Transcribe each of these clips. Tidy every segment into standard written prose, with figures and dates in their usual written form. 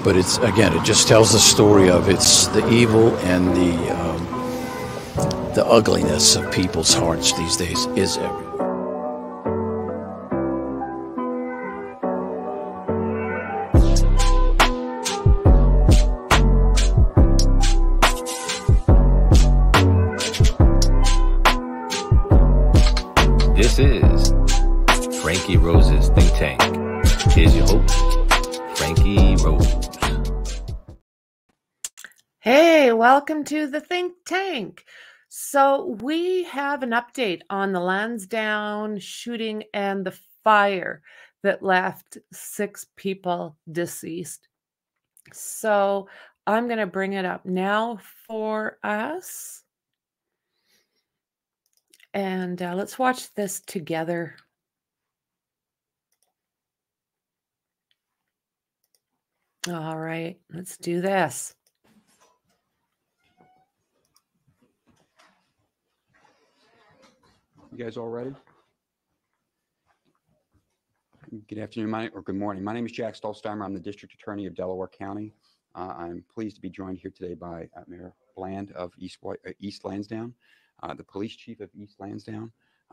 but it's, again, it just tells the story of it's the evil and the ugliness of people's hearts these days is everywhere. This is Frankie Rose's Think Tank. Here's your host, Frankie Rose. Hey, welcome to the Think Tank. So we have an update on the Lansdowne shooting and the fire that left 6 people deceased. So I'm going to bring it up now for us. And let's watch this together. All right, let's do this. You guys all ready? Good afternoon, or good morning. My name is Jack Stolzheimer. I'm the District Attorney of Delaware County. I'm pleased to be joined here today by Mayor Bland of East Lansdowne, the Police Chief of East Lansdowne,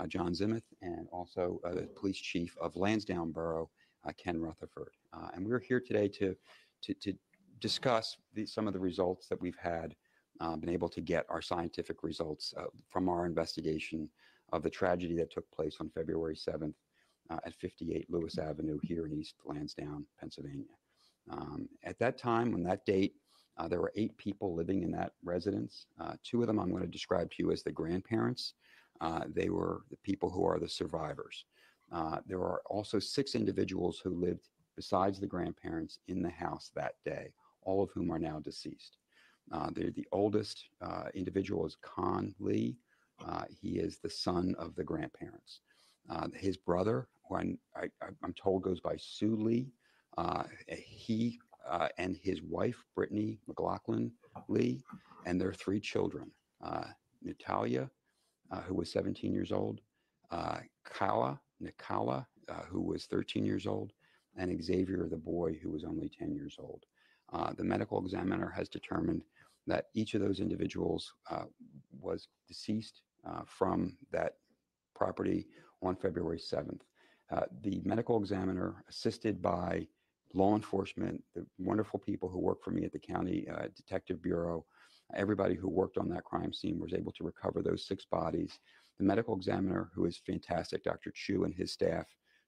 John Zimuth, and also the Police Chief of Lansdowne Borough, Ken Rutherford. And we're here today to discuss some of the results that we've had, been able to get our scientific results from our investigation of the tragedy that took place on February 7th at 58 Lewis Avenue here in East Lansdowne, Pennsylvania. At that time, on that date, there were 8 people living in that residence. 2 of them I'm going to describe to you as the grandparents. They were the people who are the survivors. There are also 6 individuals who lived besides the grandparents in the house that day, all of whom are now deceased. The oldest individual is Con Lee. He is the son of the grandparents. His brother, who I'm told goes by Sue Lee, he and his wife, Brittany McLaughlin Lee, and their 3 children, Natalia, who was 17 years old, Nikala, who was 13 years old, and Xavier, the boy, who was only 10 years old. The medical examiner has determined that each of those individuals was deceased from that property on February 7th. The medical examiner, assisted by law enforcement, the wonderful people who work for me at the County Detective Bureau, everybody who worked on that crime scene, was able to recover those 6 bodies. The medical examiner, who is fantastic, Dr. Chu, and his staff,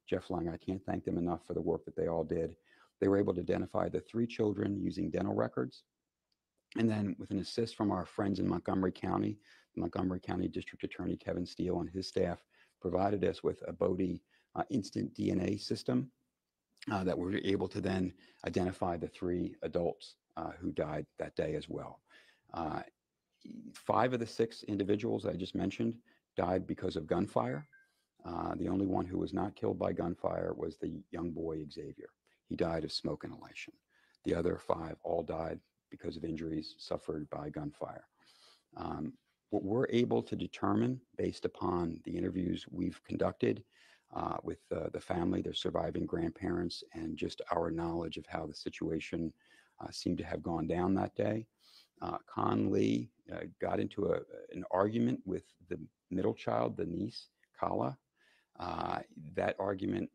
Jeff Lang, I can't thank them enough for the work that they all did. They were able to identify the 3 children using dental records. And then with an assist from our friends in Montgomery County, the Montgomery County District Attorney Kevin Steele and his staff provided us with a Bodie instant DNA system that we were able to then identify the 3 adults who died that day as well. 5 of the 6 individuals I just mentioned died because of gunfire. The only one who was not killed by gunfire was the young boy, Xavier. He died of smoke inhalation. The other 5 all died because of injuries suffered by gunfire. What we're able to determine based upon the interviews we've conducted with the family, their surviving grandparents, and just our knowledge of how the situation seemed to have gone down that day. Con Lee got into an argument with the middle child, the niece, Kala. That argument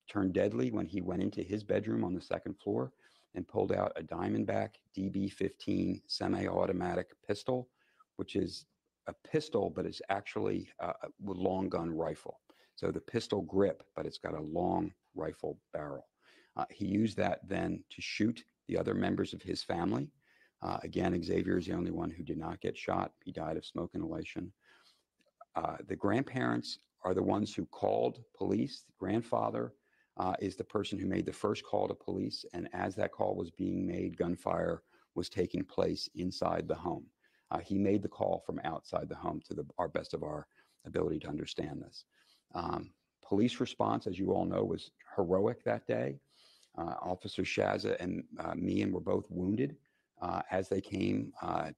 turned deadly when he went into his bedroom on the 2nd floor and pulled out a Diamondback DB-15 semi-automatic pistol, which is a pistol, but it's actually a long gun rifle. So the pistol grip, but it's got a long rifle barrel. He used that then to shoot the other members of his family. Again, Xavier is the only one who did not get shot. He died of smoke inhalation. The grandparents are the ones who called police. The grandfather is the person who made the first call to police. And as that call was being made, gunfire was taking place inside the home. He made the call from outside the home to our best of our ability to understand this. Police response, as you all know, was heroic that day. Officer Shaza and me were both wounded as they came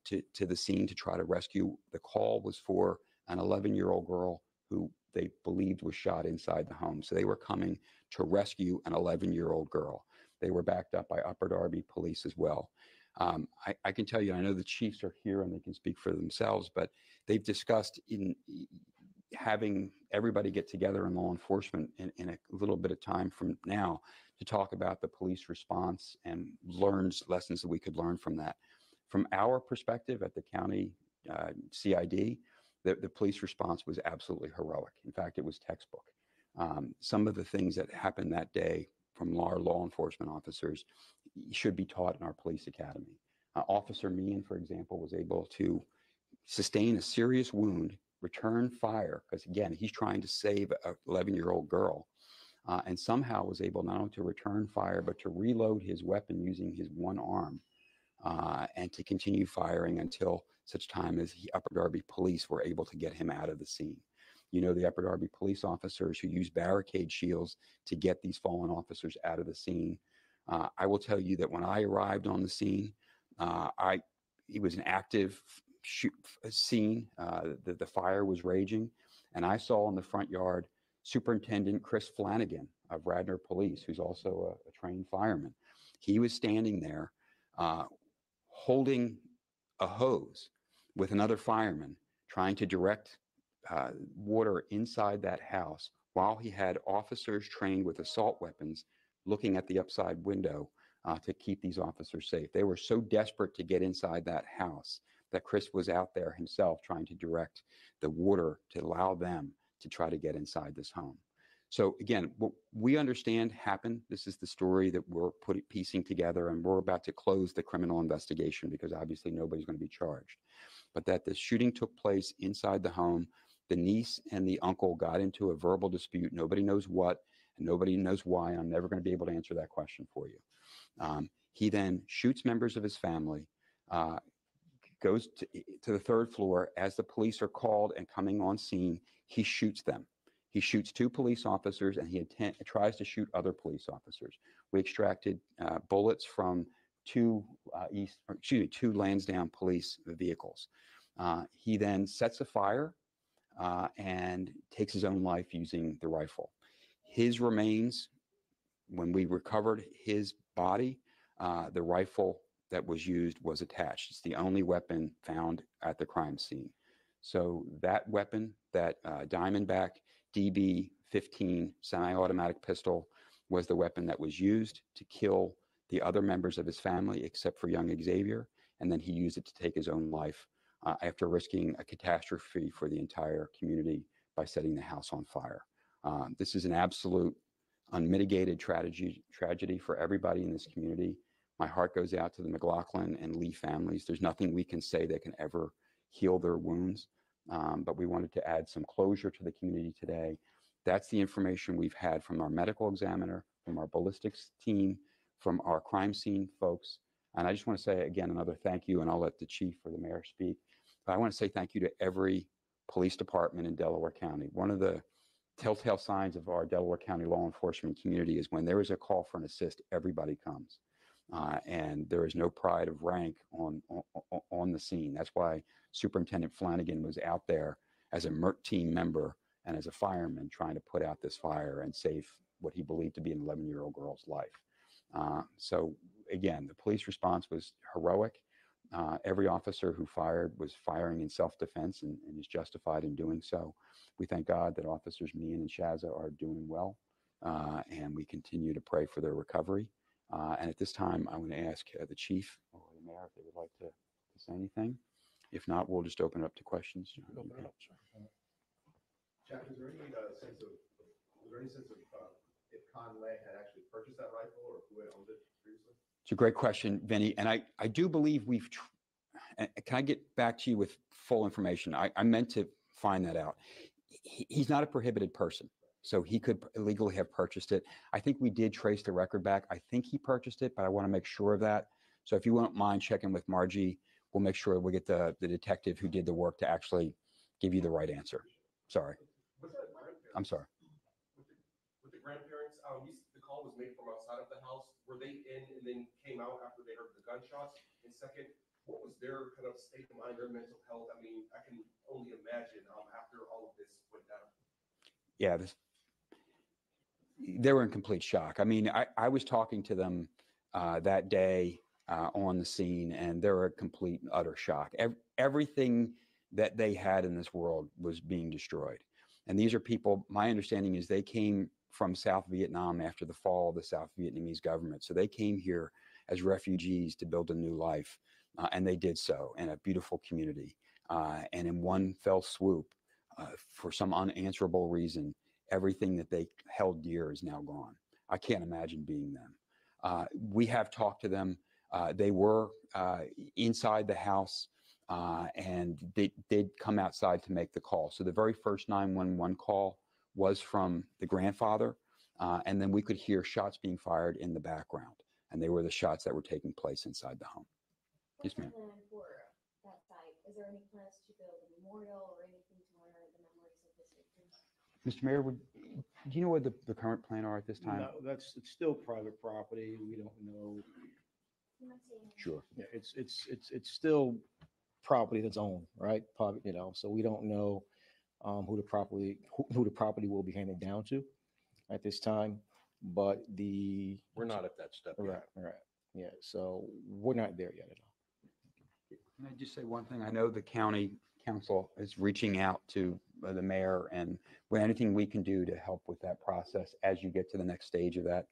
to the scene to try to rescue. The call was for an 11-year-old girl who they believed was shot inside the home. So they were coming to rescue an 11-year-old girl. They were backed up by Upper Darby Police as well. I can tell you, I know the chiefs are here and they can speak for themselves, but they've discussed in having everybody get together in law enforcement in a little bit of time from now to talk about the police response and lessons that we could learn from that. From our perspective at the county CID, the police response was absolutely heroic. In fact, it was textbook. Some of the things that happened that day from our law enforcement officers should be taught in our police academy. Officer Meehan, for example, was able to sustain a serious wound, return fire, because again, he's trying to save an 11-year-old girl, and somehow was able not only to return fire, but to reload his weapon using his one arm, and to continue firing until such time as the Upper Darby Police were able to get him out of the scene. You know, the Upper Darby police officers who use barricade shields to get these fallen officers out of the scene. I will tell you that when I arrived on the scene, it was an active scene. The fire was raging, and I saw in the front yard Superintendent Chris Flanagan of Radnor Police, who's also a trained fireman. He was standing there holding a hose with another fireman, trying to direct water inside that house while he had officers trained with assault weapons looking at the upside window to keep these officers safe. They were so desperate to get inside that house that Chris was out there himself trying to direct the water to allow them to try to get inside this home. So again, what we understand happened. This is the story that we're piecing together, and we're about to close the criminal investigation because obviously nobody's going to be charged. But that the shooting took place inside the home. The niece and the uncle got into a verbal dispute. Nobody knows what, and nobody knows why. I'm never going to be able to answer that question for you. He then shoots members of his family, goes to the third floor. As the police are called and coming on scene, he shoots them. He shoots 2 police officers, and he tries to shoot other police officers. We extracted bullets from 2 Lansdowne police vehicles. He then sets a fire and takes his own life using the rifle. His remains, when we recovered his body, the rifle that was used was attached. It's the only weapon found at the crime scene. So that weapon, that Diamondback DB-15 semi-automatic pistol, was the weapon that was used to kill the other members of his family except for young Xavier, and then he used it to take his own life after risking a catastrophe for the entire community by setting the house on fire. This is an absolute unmitigated tragedy for everybody in this community. My heart goes out to the McLaughlin and Lee families. There's nothing we can say that can ever heal their wounds, but we wanted to add some closure to the community today. That's the information we've had from our medical examiner, from our ballistics team, from our crime scene folks. And I just want to say again another thank you, and I'll let the chief or the mayor speak. But I want to say thank you to every police department in Delaware County. One of the telltale signs of our Delaware County law enforcement community is when there is a call for an assist, everybody comes. And there is no pride of rank on the scene. That's why Superintendent Flanagan was out there as a MERT team member and as a fireman trying to put out this fire and save what he believed to be an 11-year-old girl's life. So again, the police response was heroic. Every officer who fired was firing in self-defense and is justified in doing so. We thank God that Officers Meehan and Shaza are doing well, and we continue to pray for their recovery. And at this time, I'm going to ask the chief or the mayor if they would like to say anything. If not, we'll just open it up to questions. Open it up, sure. Jack, is there any sense of if Conway had actually purchased that rifle or who had owned it previously? It's a great question, Vinny. And I do believe can I get back to you with full information? I meant to find that out. He's not a prohibited person, so he could illegally have purchased it. I think we did trace the record back. I think he purchased it, but I want to make sure of that. So if you won't mind checking with Margie, we'll make sure we get the detective who did the work to actually give you the right answer. Sorry. I'm sorry. With the grandparents, the call was made from outside of the house. Were they in and then came out after they heard the gunshots? And second, what was their kind of state of mind, their mental health? I mean, I can only imagine after all of this went down. Yeah, They were in complete shock. I mean, I was talking to them that day on the scene, and they were in complete and utter shock. Everything that they had in this world was being destroyed. And these are people, my understanding is they came from South Vietnam after the fall of the South Vietnamese government. So they came here as refugees to build a new life, and they did so in a beautiful community. And in one fell swoop, for some unanswerable reason, everything that they held dear is now gone. I can't imagine being them. We have talked to them. They were inside the house, and they did come outside to make the call. So the very first 911 call was from the grandfather, and then we could hear shots being fired in the background, and they were the shots that were taking place inside the home. Yes, ma'am. Plan for that site? Is there any plans to build a memorial or anything to honor the memories of this victims? Mr. Mayor, do you know what the current plan are at this time? No, it's still private property. We don't know. You might say anything. Sure. Yeah, it's still property that's owned, right? So we don't know who the property will be handed down to at this time. But We're not at that step yet. right. Yeah. So we're not there yet at all. Can I just say one thing? I know the county council is reaching out to the mayor, and anything we can do to help with that process as you get to the next stage of that,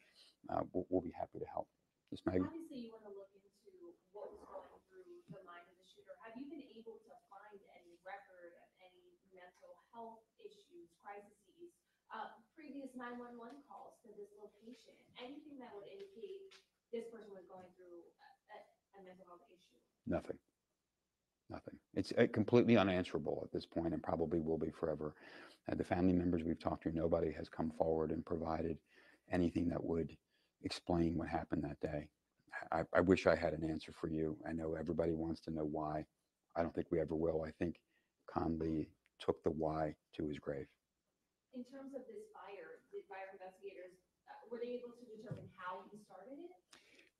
we'll be happy to help. Yes, Maggie? Obviously, you want to look into what was going through the mind of the shooter. Have you been able to find any record of any mental health issues, crises, previous 911 calls to this location, anything that would indicate this person was going through a mental health issue? Nothing. It's completely unanswerable at this point, and probably will be forever. The family members we've talked to, nobody has come forward and provided anything that would explain what happened that day. I wish I had an answer for you. I know everybody wants to know why. I don't think we ever will. I think Conley took the why to his grave. In terms of this fire, did fire investigators, were they able to determine how he started it?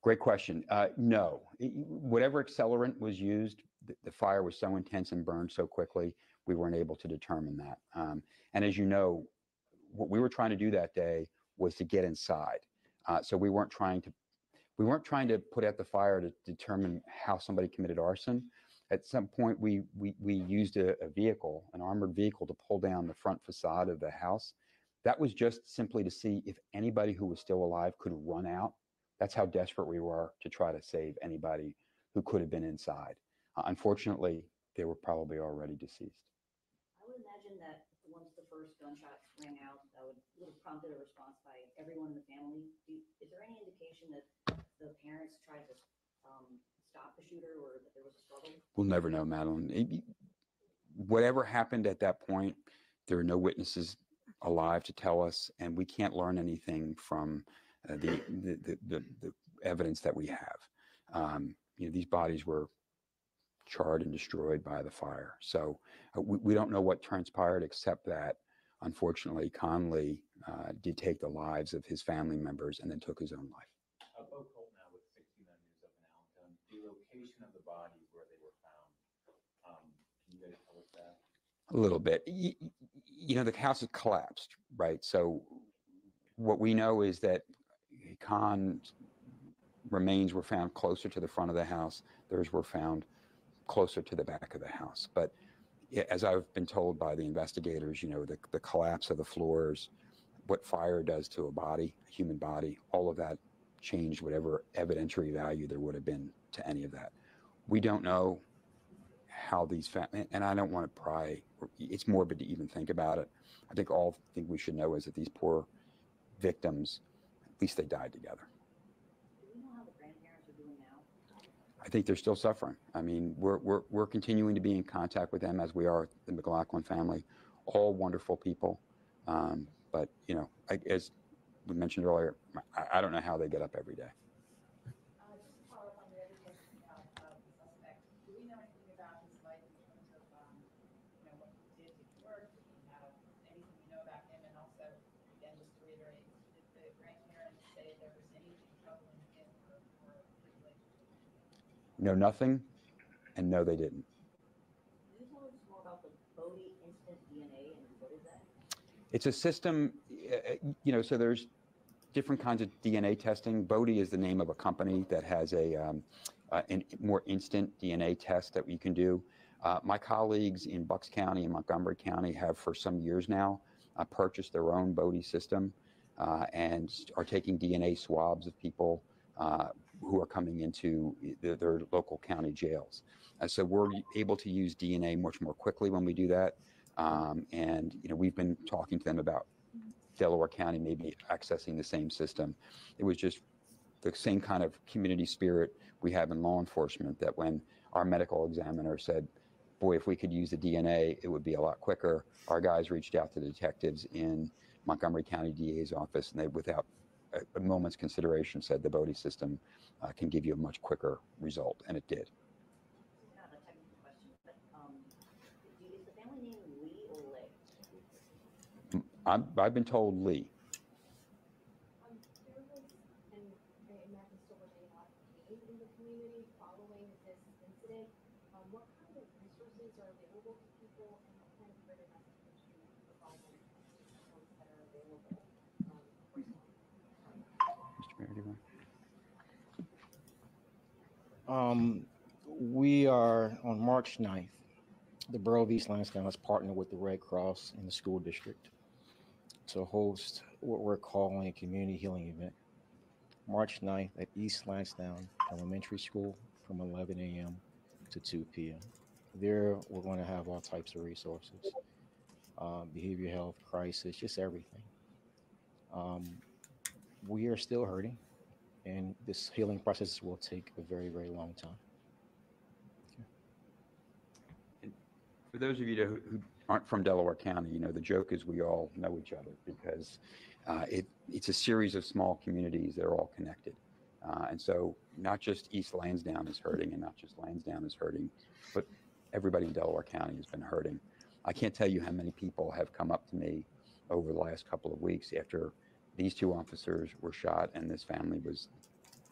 Great question. No, whatever accelerant was used, the fire was so intense and burned so quickly, we weren't able to determine that. And as you know, what we were trying to do that day was to get inside. So we weren't trying to put out the fire to determine how somebody committed arson. At some point, we used a vehicle, an armored vehicle, to pull down the front facade of the house. That was just simply to see if anybody who was still alive could run out. That's how desperate we were to try to save anybody who could have been inside. Unfortunately, they were probably already deceased. I would imagine that once the first gunshots rang out, that would have prompted a response by everyone in the family. Is there any indication that the parents tried to stop the shooter, or that there was a struggle? We'll never know, Madeline. Whatever happened at that point, there are no witnesses alive to tell us, and we can't learn anything from the evidence that we have. These bodies were charred and destroyed by the fire. So we don't know what transpired, except that, unfortunately, Conley did take the lives of his family members and then took his own life. A boat hold now with 69 News up in Allentown. The location of the bodies where they were found. Can you guys tell us that? A little bit. The house has collapsed, right? So what we know is that Khan's remains were found closer to the front of the house. Theirs were found closer to the back of the house. But as I've been told by the investigators, the collapse of the floors, what fire does to a body, a human body, all of that changed whatever evidentiary value there would have been to any of that. We don't know how these and I don't want to pry. It's morbid to even think about it. I think all thing we should know is that these poor victims, at least they died together. Do we know how the grandparents are doing now? I think they're still suffering. I mean, we're continuing to be in contact with them, as we are the McLaughlin family, all wonderful people. But as we mentioned earlier, I don't know how they get up every day. Just to follow up on the other question about the suspect, do we know anything about his life in terms of, what he did to work? Did he have anything we know about him? And also, again, just to reiterate, did the grandparents say there was anything troubling him or his relationship? No, nothing, and no, they didn't. Can you tell us more about the Bodie instant DNA, and what is that? It's a system, so there's different kinds of DNA testing. Bodie is the name of a company that has a more instant DNA test that we can do. My colleagues in Bucks County and Montgomery County have for some years now purchased their own Bodie system and are taking DNA swabs of people who are coming into their local county jails. So we're able to use DNA much more quickly when we do that. And we've been talking to them about Delaware County maybe accessing the same system. It was just the same kind of community spirit we have in law enforcement, that when our medical examiner said, boy, if we could use the DNA, it would be a lot quicker. Our guys reached out to the detectives in Montgomery County DA's office, and they, without a moment's consideration, said the Bodie system can give you a much quicker result, and it did. Kind of a technical question, but is the family name Lee or Lay? I've been told Lee. There was, and Matt is still working a lot of pain in the community following this incident. What kind of resources are available to people, and what kind of further message would you provide them to ones that are available? Mr. Mayor, do you want? We are on March 9th. The Borough of East Lansdowne has partnered with the Red Cross and the school district to host what we're calling a community healing event. March 9th at East Lansdowne Elementary School from 11 a.m. to 2 p.m. There, we're going to have all types of resources, behavioral health, crisis, just everything. We are still hurting, and this healing process will take a very, very long time. For those of you who aren't from Delaware County, the joke is we all know each other, because it's a series of small communities that are all connected. And so not just East Lansdowne is hurting, and not just Lansdowne is hurting, but everybody in Delaware County has been hurting. I can't tell you how many people have come up to me over the last couple of weeks after these two officers were shot and this family was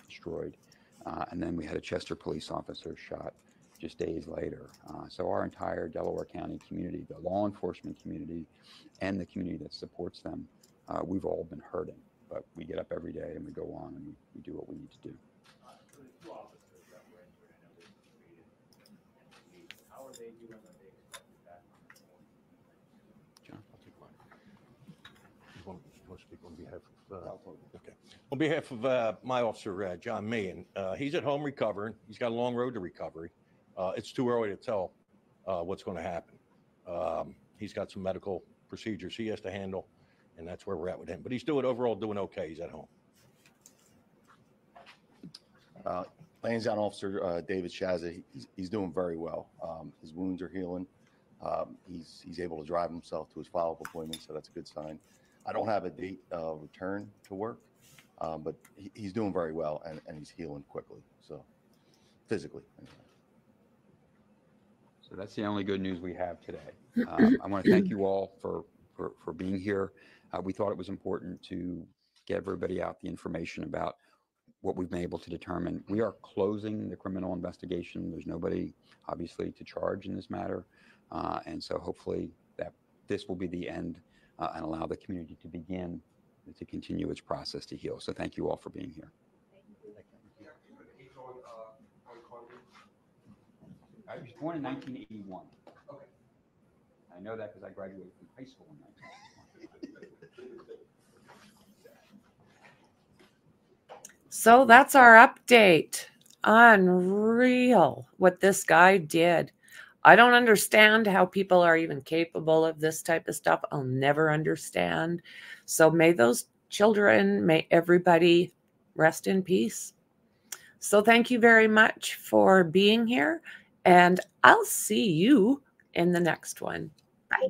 destroyed. And then we had a Chester police officer shot just days later. So our entire Delaware County community, the law enforcement community, and the community that supports them, we've all been hurting. But we get up every day and we go on and we do what we need to do. For the two officers that were injured, I know they were treated and released. How are they doing? Are they expected back on the force? John? I'll take mine. You want to speak on behalf of? Okay. On behalf of my officer, John Meehan, he's at home recovering. He's got a long road to recovery. It's too early to tell what's going to happen. He's got some medical procedures he has to handle, and that's where we're at with him. But he's overall doing okay. He's at home. Lansdowne officer David Shazza, he's doing very well. His wounds are healing. He's able to drive himself to his follow-up appointment, so that's a good sign. I don't have a date of return to work, but he's doing very well, and he's healing quickly, so physically. So that's the only good news we have today. I want to thank you all for being here. We thought it was important to get everybody out the information about what we've been able to determine. We are closing the criminal investigation. There's nobody, obviously, to charge in this matter. And so hopefully that this will be the end and allow the community to begin to continue its process to heal. So thank you all for being here. I was born in 1981. Okay. I know that because I graduated from high school in 1981. So that's our update. Unreal what this guy did. I don't understand how people are even capable of this type of stuff. I'll never understand. So may those children, may everybody rest in peace. So thank you very much for being here, and I'll see you in the next one. Bye.